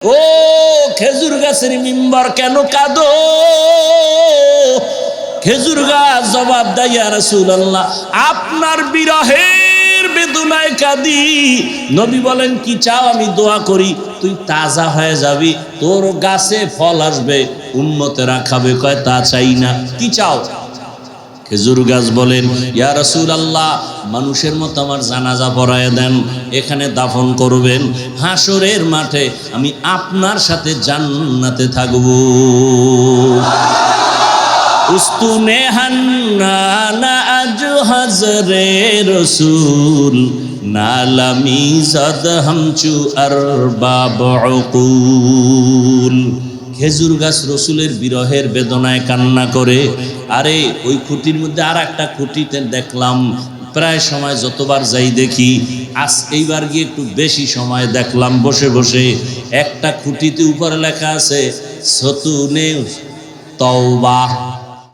ও খেজুর গাছের মিম্বার কেন কাঁদো? খেজুর গাছ জবাব দেয়, ইয়া রাসূলুল্লাহ, আপনার বিরহের বেদনায় কাঁদি। নবী বলেন, কি চাও আমি দোয়া করি? তুই তাজা হয়ে যাবি, তোর গাছে ফল আসবে, উম্মতেরা খাবে। কয় তা চাই না, কি চাও? খেজুর গাছ বলেন, ইয়া রাসূলুল্লাহ, মানুষের মতো আমার জানাজা পড়ায় দেন, এখানে দাফন করবেন, হাসরের মাঠে আমি আপনার সাথে জান্নাতে থাকব। উস্তুনে হান্না আজ হজরে রসুল নালামি জাদ হামচু আরবাব উকুল। খেজুর গাছ রসুলের বিরহের বেদনায় কান্না করে। আরে ওই খুঁটির মধ্যে আর একটা খুঁটিতে দেখলাম, প্রায় সময় যতবার যাই দেখি, আজ এইবার গিয়ে একটু বেশি সময় দেখলাম বসে বসে, একটা খুঁটিতে উপরে লেখা আছে সতুনে তওবা।